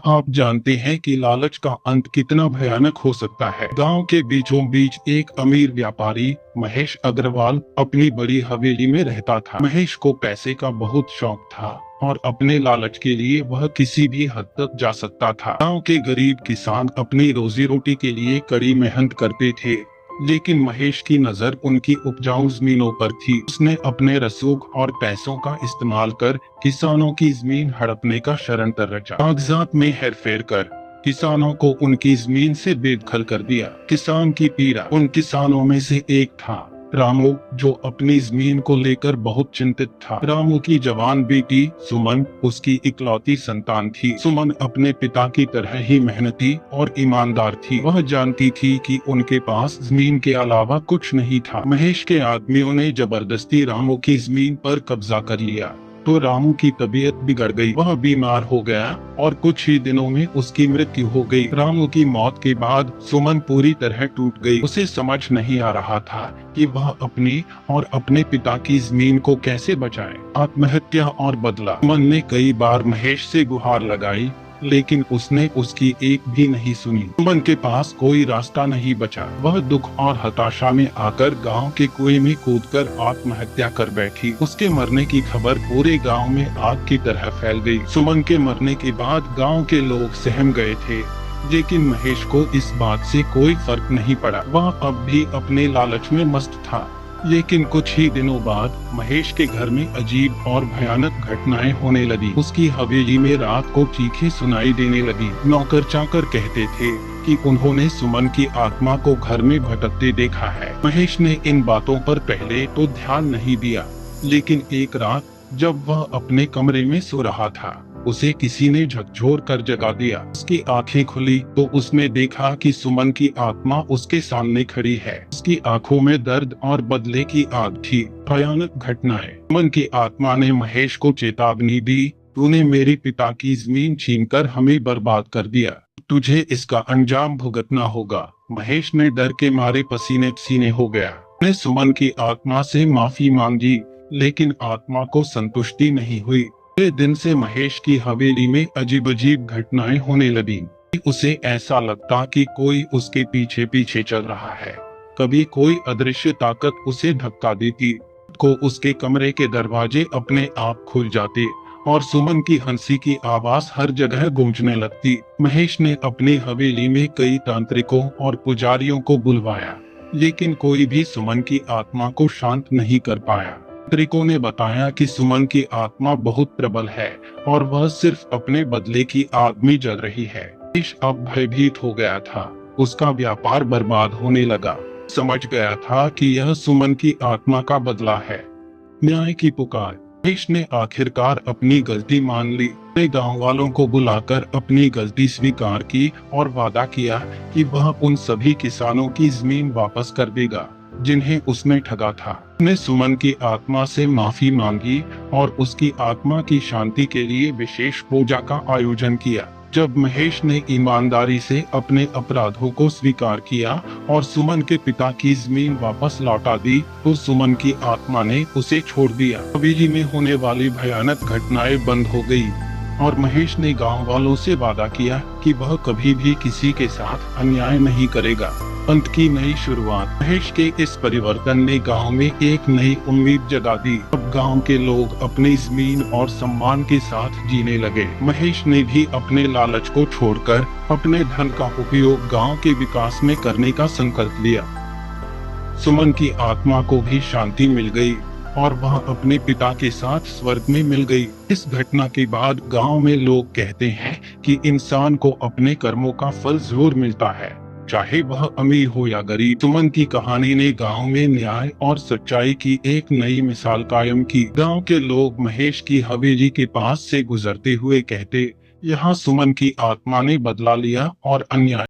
आप जानते हैं कि लालच का अंत कितना भयानक हो सकता है। गांव के बीचों बीच एक अमीर व्यापारी महेश अग्रवाल अपनी बड़ी हवेली में रहता था। महेश को पैसे का बहुत शौक था और अपने लालच के लिए वह किसी भी हद तक जा सकता था। गांव के गरीब किसान अपनी रोजी रोटी के लिए कड़ी मेहनत करते थे, लेकिन महेश की नजर उनकी उपजाऊ जमीनों पर थी। उसने अपने रसूख और पैसों का इस्तेमाल कर किसानों की जमीन हड़पने का षड्यंत्र रचा। कागजात में हेरफेर कर किसानों को उनकी जमीन से बेदखल कर दिया। किसान की पीड़ा। उन किसानों में से एक था रामू, जो अपनी जमीन को लेकर बहुत चिंतित था। रामू की जवान बेटी सुमन उसकी इकलौती संतान थी। सुमन अपने पिता की तरह ही मेहनती और ईमानदार थी। वह जानती थी कि उनके पास जमीन के अलावा कुछ नहीं था। महेश के आदमियों ने जबरदस्ती रामू की जमीन पर कब्जा कर लिया तो रामू की तबीयत बिगड़ गई। वह बीमार हो गया और कुछ ही दिनों में उसकी मृत्यु हो गई। रामू की मौत के बाद सुमन पूरी तरह टूट गई। उसे समझ नहीं आ रहा था कि वह अपनी और अपने पिता की जमीन को कैसे बचाए। आत्महत्या और बदला। सुमन ने कई बार महेश से गुहार लगाई, लेकिन उसने उसकी एक भी नहीं सुनी। सुमन के पास कोई रास्ता नहीं बचा। वह दुख और हताशा में आकर गांव के कुएं में कूदकर आत्महत्या कर बैठी। उसके मरने की खबर पूरे गांव में आग की तरह फैल गई। सुमन के मरने के बाद गांव के लोग सहम गए थे, लेकिन महेश को इस बात से कोई फर्क नहीं पड़ा। वह अब भी अपने लालच में मस्त था। लेकिन कुछ ही दिनों बाद महेश के घर में अजीब और भयानक घटनाएं होने लगी। उसकी हवेली में रात को चीखें सुनाई देने लगी। नौकर चाकर कहते थे कि उन्होंने सुमन की आत्मा को घर में भटकते देखा है। महेश ने इन बातों पर पहले तो ध्यान नहीं दिया, लेकिन एक रात जब वह अपने कमरे में सो रहा था, उसे किसी ने झकझोर कर जगा दिया। उसकी आंखें खुली तो उसने देखा कि सुमन की आत्मा उसके सामने खड़ी है। उसकी आंखों में दर्द और बदले की आग थी। भयानक घटनाएं। सुमन की आत्मा ने महेश को चेतावनी दी, तूने मेरे पिता की जमीन छीनकर हमें बर्बाद कर दिया, तुझे इसका अंजाम भुगतना होगा। महेश ने डर के मारे पसीने पसीने हो गया। उसने सुमन की आत्मा से माफी मांगी, लेकिन आत्मा को संतुष्टि नहीं हुई। अगले दिन से महेश की हवेली में अजीब अजीब घटनाएं होने लगी। उसे ऐसा लगता कि कोई उसके पीछे पीछे चल रहा है। कभी कोई अदृश्य ताकत उसे धक्का देती को उसके कमरे के दरवाजे अपने आप खुल जाते और सुमन की हंसी की आवाज हर जगह गूंजने लगती। महेश ने अपनी हवेली में कई तांत्रिकों और पुजारियों को बुलवाया, लेकिन कोई भी सुमन की आत्मा को शांत नहीं कर पाया। तांत्रिकों ने बताया कि सुमन की आत्मा बहुत प्रबल है और वह सिर्फ अपने बदले की आग में जल रही है। महेश अब भयभीत हो गया था। उसका व्यापार बर्बाद होने लगा। समझ गया था कि यह सुमन की आत्मा का बदला है। न्याय की पुकार। महेश ने आखिरकार अपनी गलती मान ली। अपने गांव वालों को बुलाकर अपनी गलती स्वीकार की और वादा किया कि वह उन सभी किसानों की जमीन वापस कर देगा जिन्हें उसने ठगा था। उसने सुमन की आत्मा से माफी मांगी और उसकी आत्मा की शांति के लिए विशेष पूजा का आयोजन किया। जब महेश ने ईमानदारी से अपने अपराधों को स्वीकार किया और सुमन के पिता की जमीन वापस लौटा दी, तो सुमन की आत्मा ने उसे छोड़ दिया। हवेली में होने वाली भयानक घटनाएं बंद हो गई और महेश ने गांव वालों से वादा किया कि वह कभी भी किसी के साथ अन्याय नहीं करेगा। अंत की नई शुरुआत। महेश के इस परिवर्तन ने गांव में एक नई उम्मीद जगा दी। अब गांव के लोग अपनी जमीन और सम्मान के साथ जीने लगे। महेश ने भी अपने लालच को छोड़कर अपने धन का उपयोग गांव के विकास में करने का संकल्प लिया। सुमन की आत्मा को भी शांति मिल गई और वह अपने पिता के साथ स्वर्ग में मिल गई। इस घटना के बाद गांव में लोग कहते हैं कि इंसान को अपने कर्मों का फल जरूर मिलता है, चाहे वह अमीर हो या गरीब। सुमन की कहानी ने गांव में न्याय और सच्चाई की एक नई मिसाल कायम की। गांव के लोग महेश की हवेली के पास से गुजरते हुए कहते, यहाँ सुमन की आत्मा ने बदला लिया और अन्याय